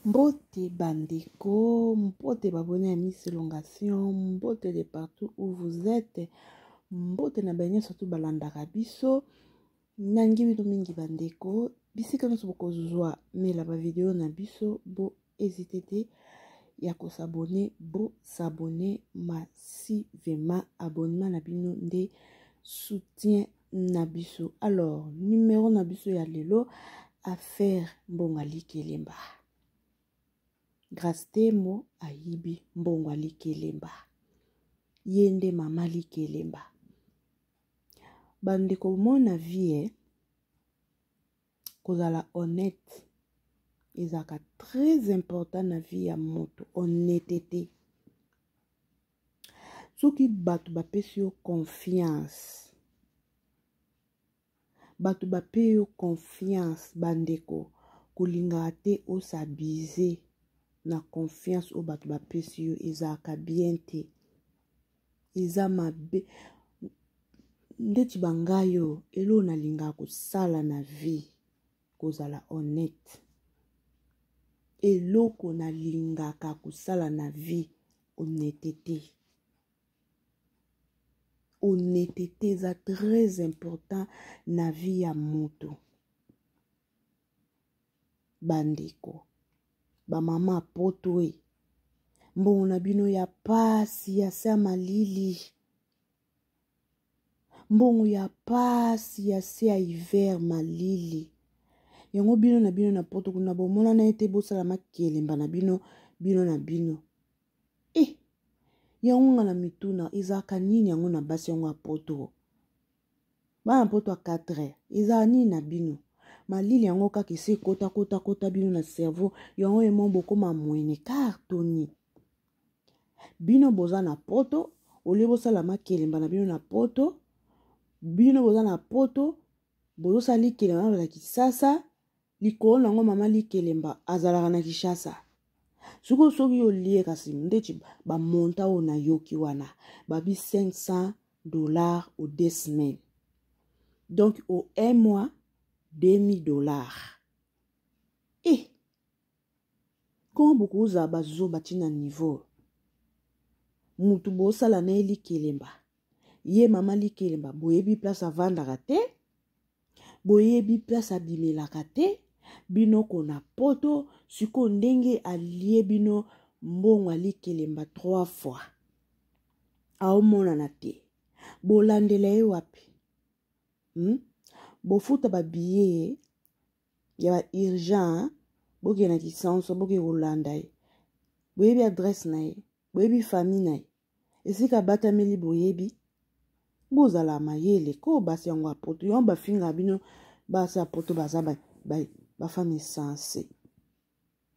Mbote bandeko, mbote babone à Miss Elongation, mbote de partout où vous êtes, mbote na banya surtout balandaka biso, nangi bino mingi bandeko, bisika noso boko zwa mela ba vidéo na biso, bo hésitez te ya ko s'abonner, bo s'abonner massivement, abonnement na bino nde soutien na biso. Alors, numéro na biso ya lelo, affaire Mbongali Kelemba. Grâce temo ayibi Mbongali Kelemba. Yende mama Kelemba. Bandeko mona vie, kozala honnête. Ezaka très important na vie ya moto. Honnêteté. Soki batu bapesi yo confiance. Batu bape yo confiance bandeko. Kolinga te osabize na confiance o batu bapesi yo ezaka bien te. Eza mabe. Ndeti bangayo elo nalinga kosala na vie. Kozala honnête. Eloko nalingaka kosala na vie. Honnêteté. Honnêteté eza très important na vie ya moto. Bandeko. Ba mama poto e. Mbongo na bino ya pasi ya se malili. Mbongo ya pasi ya se ya hiver malili. Yango bino na poto kuna bomona na ete bosala makelemba na bino na bino. Yango nga na mituna ezaka nini yango na basi yango apoto. Bana poto a 4 ezaka nini na bino. Malili yango kaka ese kota bino na cerveau. Yango emo bokoma mwene kartoni. Bino boza na poto. Ole bosala makelemba na bino na poto. Bino boza na poto. Bozo sali kelemba na Kisasa. Likolo nango mama Kelemba azalaka na Kishasa. Soki yo liye kasi ndeti ba monta o na yoki wana. Babi $500 au 2 semaines. Donc au 1 mois, $2000. Comment beaucoup za bazo batina niveau? Mutu bo sala na Kelemba. Ye mama Kelemba boyebi place a vendre te. Boyebi place a bimelaka te. Bino kona poto siko ndenge alie bino Mbongali Kelemba 3 fois. Aomona na te. Bolandela ye wapi? Bofuta ba billet ya urgent boke na kisanso boke Holanda ye. Boyebi adresse na ye. Boyebi famille na ye. Esika batameli boyebi. Bozala mayele ko basi yango apoto. Yon ba finga bino basi apoto baza ba femme sensée.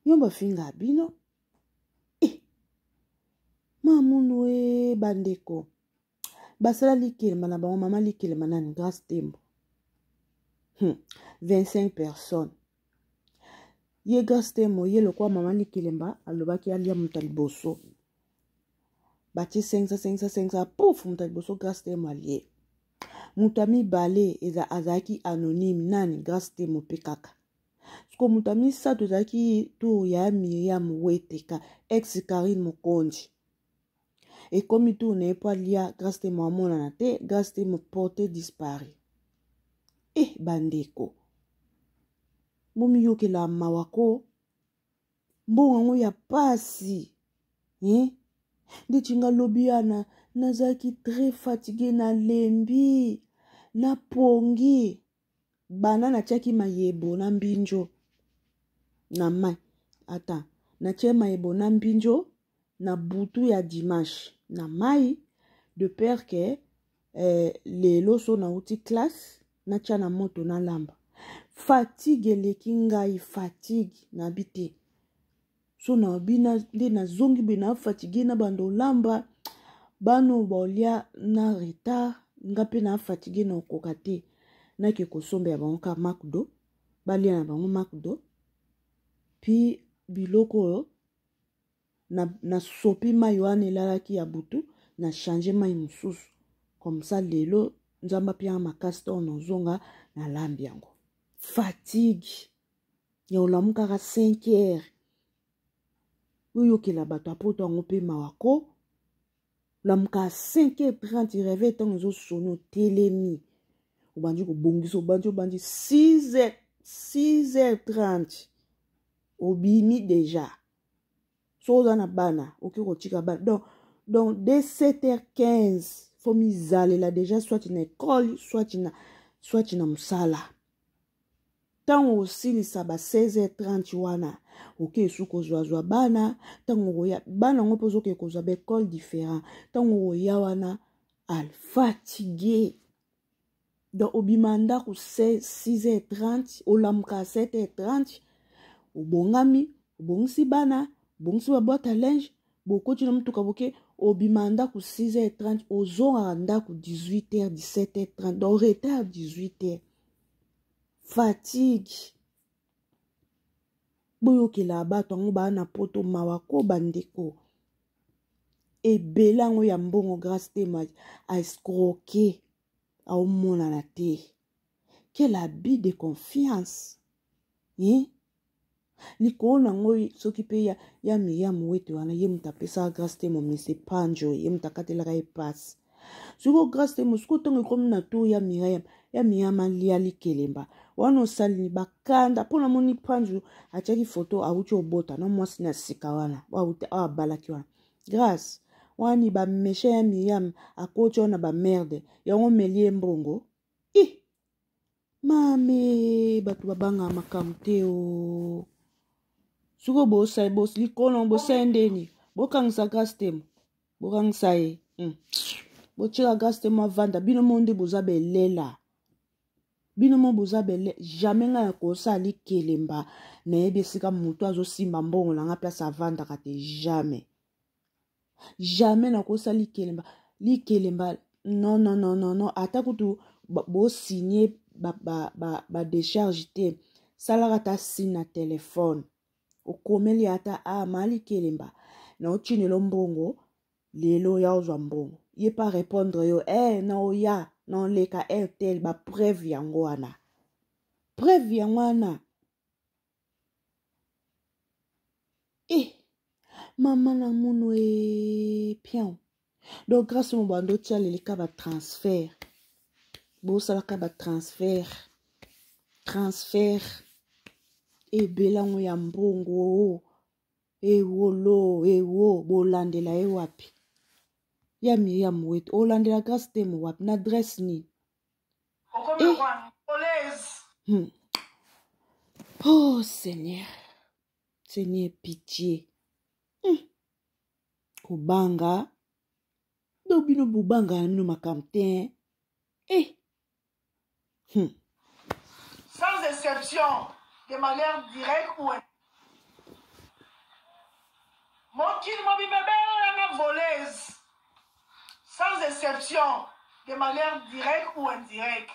Yon ba finga bino. Mamunu bandeko. Basala Kelemba na ba mama Kelemba nani grâce tembo. 25 personnes. Ye grâce tembo ye lokwa mama Kelemba alobaki alia mutaliboso. Bati 500 pouf mutaliboso grâce tembo alie. Mutami bale eza azaki anonyme nani grâce tembo pekaka. Sko mutami sato zaki tu ya Miriam Weteka ex Karine Mokonji. Et comme il tourne pas lia grâce de moi mon anate grâce de me porter disparu. Bandeko. Momi yoke la mawako. Mbongo ya pasi. De chinga lobiana nazaki très fatigué na lembi na pongi. Bana na chaki mayebo na mbinjo. Na mai. Attends. Na che mayebo na mbinjo. Na butu ya dimanche. Na mai. De peur que les loso na uti classe. Na chana moto na lamba. Fatigue leki ngai fatigue na bite. So na bina de na zongi bina fatigue na bando lamba. Bano bolia na retard. Ngape na fatigue na okokate. Na ke kosombe ya bango McDo. Balia na bango McDo. Puis biloko na sopi mai wane lalaki ya butu. Na change mai mususu. Comme ça lelo nzamba pia makasi to nozonga na lambi yango. Fatigue. Ya ulamuka ka 5 heures. oyokela bato apoto yango mpe mawako lamuka 5h30 réveil ntango ezosono telemi obandi kobongisa obandi 6h30 obimi déjà so oza na bana oke kotika bana donc dès 7h15 faut mizalela déjà soit na école soit na mosala ntango osilisa ba 16h30 wana oke esu kozwazwa bana ntango oya bana yango mpo ozoke kozwa baécole différent ntango oya wana alfatigué donc obima ndako 6h30 olamuka 7h30 obongami obongisi bana obongisi baboîte à linge bokoti na mutuka boke obima ndako 6h30 ozongaka ndako 18h 17h30 donc retard 18h fatigue boyokela bato yango baa na poto mawako bandeko ebele yango ya mbongo grâce te aescroquer aomonana te quel abus de confiance likolo nango soki mpe ya Miriam wete wana ye mutu apesaka grâce te momese panjo ye mutu akatelaka ye pasi siko grâce te mosiko ntongo ekomi na to ya Miriam alia likelemba wana osalini bakanda mpona moni panjo atiaki foto awuti obota na mwasi na sika wana abalaki wana grâce wani bameshe ya Miriam akoti wana bamerde yango melie mbongo mame bato babanga makambo te o suko bosai bos likolo bosai ndeni bokangisa grâce te bokangisa ye botika grâce te avanda bino monde boza belela bino mo boza bele jamais nga yakosa likelemba na yebi esika mutu azosimba mbongo na nga place avandaka te jamais nakosa likelemba non ata kutu bosigné ba décharge te salaka ta signe na telefone okomeli ata mali kelemba na ochinelo mbongo lelo ya ozwa mbongo ye pa répondre yo na oya na oleka tel ba preuve yango wana mama na muno pion donc grâce mo bando tia leleka ba transfert bosalaka ba transfert ebelango ya mbongo ewo bolandela ye wapi ya Miriam wete olandela grâce te mo wapi na adresse ni oh Seigneur pitié kobanga dobino bobanga no makambo te sans exception de manière directe ou mokili mobimebe na voleuse sans exception de manière directe ou indirecte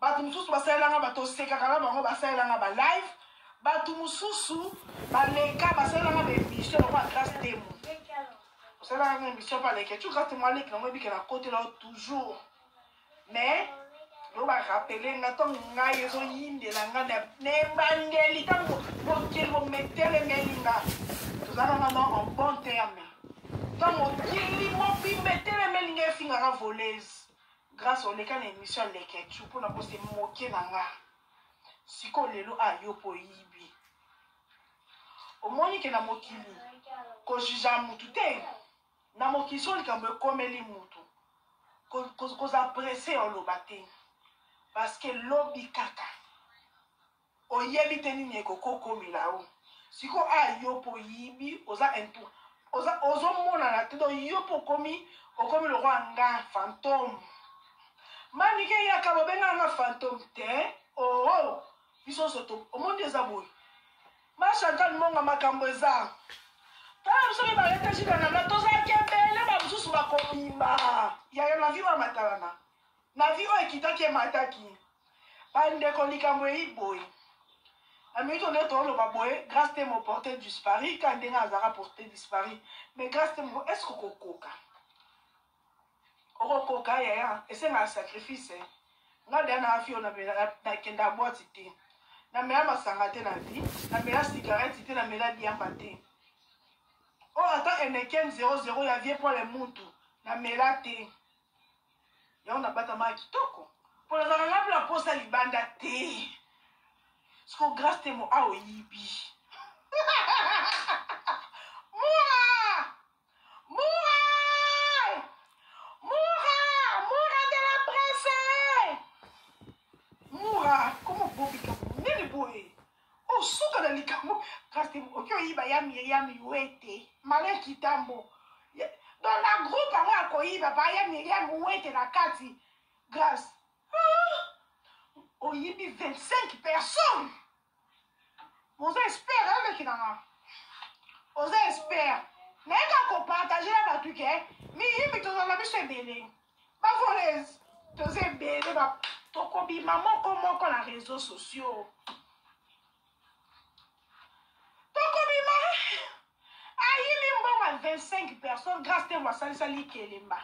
bato mosusu basalelanga bato osekaka na bango basalelanga balive bato mosusu baleka basalelanga baémission yango ya grâce temo osalelanga émission baleke tu grâce temo aleki nango ebike na kote lao toujours mais yo barapele nga ntongo ngai ezoyindela nga na ebandeli ntango mokili bometelemeli nga tozalaka nga en bon terme ntango mokili mobimetelemeli nga efingaka voleuse grâce oleka na émission leketu mpona bose moke na nga siko lelo ayo po yibi omoni ke na mokili kojuja mutu te na mokili so likambo ekomeli mutu kozapresse oloba te parce que lobi kaka oyebi te nini ekokokomela o siko ayo po yibi ozomonana te donc yo po okomi lokwa nga fantôme manike yaka bobenga nga fantôme te biso soto omondi eza boye machantal monga makambo eza tala biso ke baletashikanga tozalaki ebele bamosusu bakobima yaya na vi bamatalana na vi oyo ekitaki emataki bandeko likambo eyi boye na minute onde toloba boye grâce te mo porté disparu ka ndenge azalaka porté disparu mais grâce te mo est-ce okokoka yaya esengaka sacrifice nga deya na afi oyo nakenda boîte te namela masanga te na vi namela cigarette te namela diamba te Oh, attends, Enneken 00, ya vie pour les mutu. Na melate. Ya on a batama kitoko. Pour les gens, la poste à libanda te. Ce qu'on grâce te mo a oyibi. Moura! Moura! Moura! Moura de la presse! Moura! Comment bobika? Nene boy? Oh, souka de l'ikamo. Grâce te mo. Ok, oyiba ya Myriam Youete. Malin Kitambo. Dans la groupe, à Koyiba, ya Myriam Youete la kati. Grâce. Oyibi 25 personnes. Vous espérez avec qui n'a. Vous espérez. N'est qu'à partager la batuque, mais il me donne la bûche belé. Ma voleuse, tu es belé, tu combines maman comment qu'on a réseaux sociaux. Tu combines maman. Aïe, il 25 personnes grâce à moi, ça li kelemba.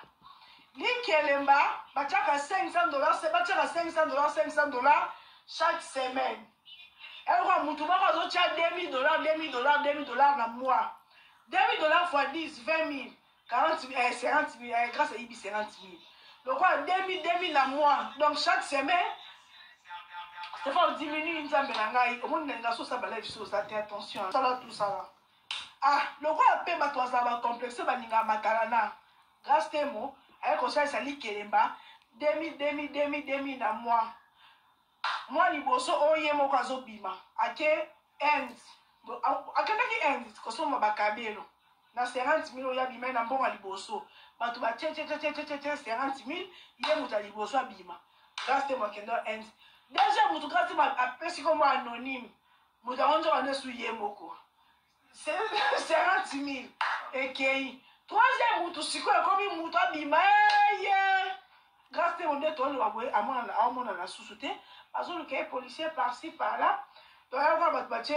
Li kelemba, bachaka $500, c'est bachaka $500 chaque semaine. Elle va me trouver $2,000, $2,000 dans mois. $2,000 fois 10, 20 000, 40 000, 50 000, grâce à Ibi 50 000. Donc, 2,000 dans mois. Donc, chaque semaine, il faut diminuer une jambe. Au moins, il y a des choses à faire attention. Ça va tout ça là. Ah, le roi a payé ma toise à ma complexe, ma macarana. Grâce à moi, avec le ça lit Kelemba, 2,000 dans mois. Moi, je suis oye mo kazo bima. Ake end. Akenaki end. Koso mabakabelo. Na 50 000 oya bima na mbonga liboso. Batu ba 50 000. Iye muta liboso bima. Grâce moi kendo end. Déjà mutu grâce ma apesi comme anonyme. Muta onjo ane su ye moko. 50 000. Ekei. Troisième mutu siko ekomi mutu bima ye. Grâce à mon détour, à mon la sous-souté, parce que les policiers par-ci, par-là, donc on va battre.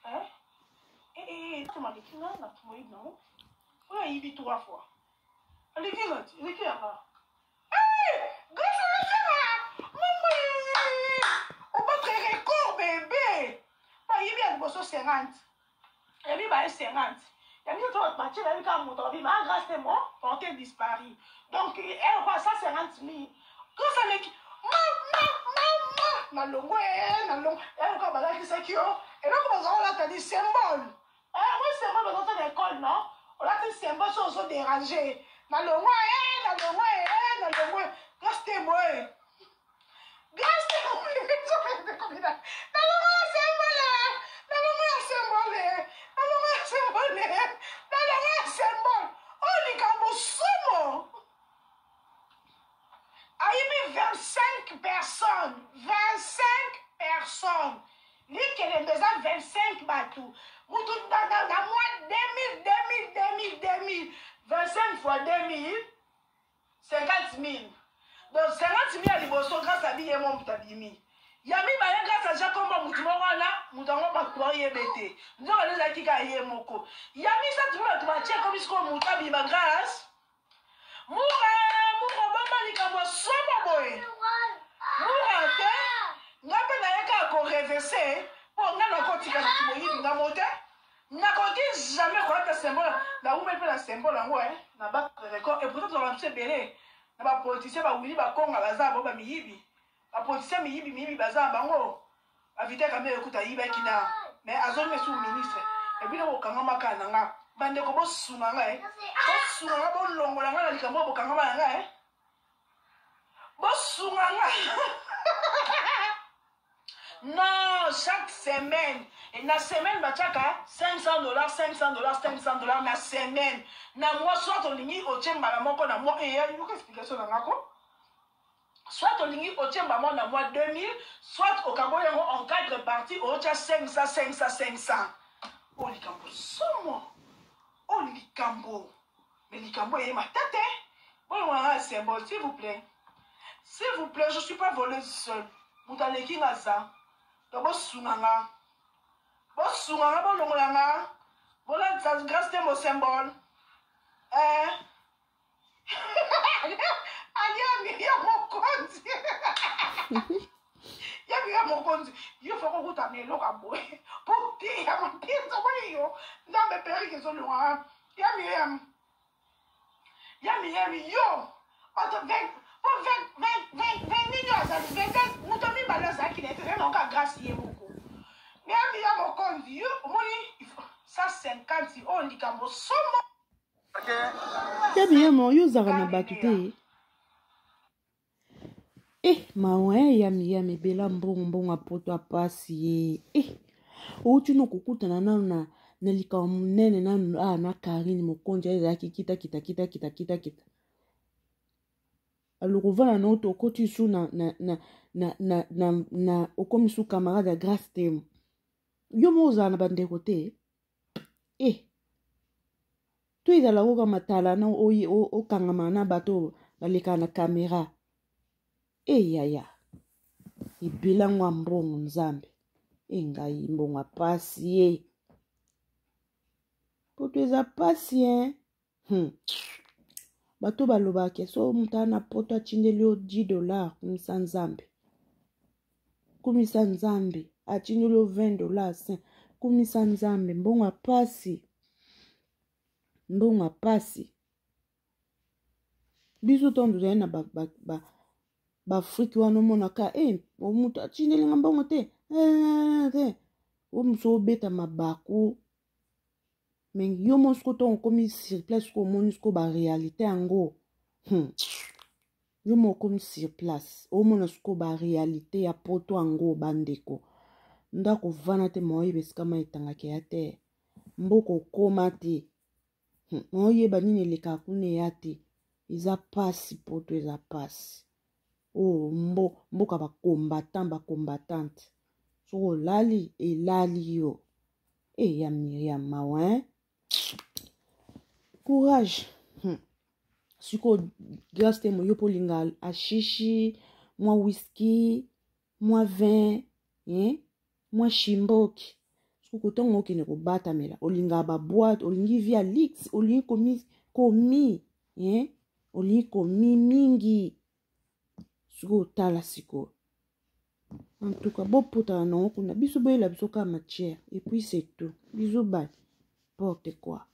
Hein? Tu m'as dit que non, tu m'as dit non. On a eu 3 fois. Allez, viens, là. Hé! Grâce à la maman! On va très record, bébé! Il y a des 50. Et puis, il y a 50. Il y a des gens qui ont battu, il y a des gens qui ont grâce à moi, on a disparu. Donc, elle va ça 50 000. Grâce à l'équipe, maman, elle va balayer ce qui est. Et donc, on a dit symbole. Moi, symbole dans l'école, non? On a dit symbole, sur sont dérangés. Grâce à moi. Grâce à moi, oh, les gars, somo. Aïe, 25 personnes. 25 personnes. Lui qui est déjà 25 bateaux. Vous tout dans moi 2000. 25 fois 2000. 50 000. Donc 50 000 à l'Iboso grâce à lui et mon tabimi. Yami baye grâce à Jacob Moutumoana, Moutango Bakouye Bete. Nous avons les acquis à Yemoko. Yami ça tu vas checker comme ce qu'on moutabi ma grâce. Moura bamba likamo somo boy. Moura te. Ngape na yaka ko reverser pour ngana ko tika na kiboyi ngamote. Nakoki jamais ko ta symbole na ou même la symbole en ouais na ba record et pourtant on va se belé. Na ba politicien ba wili ba konga baza ba miyibi. La politicien miyibi baza bango. Avite kambe ekuta yiba kina. Mais azome sous ministre. Et puis le kanga makana nga. Bande ko bosunga nga bosunga nga bolongola nga na likambo bokanga ba nga bosunga nga. Non, chaque semaine. Et la semaine, bachaka, $500, la semaine. Na moi, soit on ligne au tchemba la moko na moi. Et il y a une explication dans la quoi? Soit on ligne au tchemba na moi 2000, soit au Cabo en 4 parties, au tcha 500. Oh, likambo, somo. Oh, likambo. Mais likambo est ma tête. Bon, voilà un symbole, s'il vous plaît. S'il vous plaît, je ne suis pas voleuse seule. Vous allez qui n'a ça? D'abord, Sunanga. Bon, Sunanga, bon, Longolanga. Bon, là, ça grâce à mon symbole. Il y a mon compte. Il y a mon compte. Il faut que vous t'amenez l'eau à boire. Pour dire, il y a mon pire, ça va y aller. Dans mes pères qui sont loin. Yami, yo. Auto 20 millions, 20 mutomi balaza qui n'était rien encore grâce à beaucoup. Yami, mon compte, yo, moi, 150, on dit comme somme. Yami, yo, Zarana Batute. Yami, bela mbongo poto apasi. Outu no kukutana na lika munene na Karine mokonja ezaki kita. Alors vala na auto koti su na okomisu camarade grâce temo. Yo moza na bandeko te. To izala oka matala na o kangama na bato baleka na kamera. Yaya. Ibilangwa mbongo nzambe. Ngai mbongo apasi poto eza pasi bato balobake so mutana poto achindeli yo $10 kumisa nzambe achindeli yo $20 kumisa nzambe mbongo apasi biso tondo zali na bafriki wana omonaka omutu achindeli nga mbongo te omuso obeta mabaku mais yo monsko to komi sur place ko monsko ba réalité yango yo mo komi sur place o monsko ba réalité ya poto yango bandeko ndako vana te mo yebesika ma etangaka ya te mboko koma te mo yeba nini leka kune ya te eza pasi poto eza pasi mboka ba combattante so lali elali yo ya Miriam mawa courage siko grâce te moyo polinga ashishi mwa whisky mwa vin mwa shimboki siko tongo kine kobata mela olinga ba boîte olingi via lix olingi komi olingi komi mingi siko tala siko en tout cas bopota na okuna biso boyela biso ka matière et puis c'est tout bisous bye porte quoi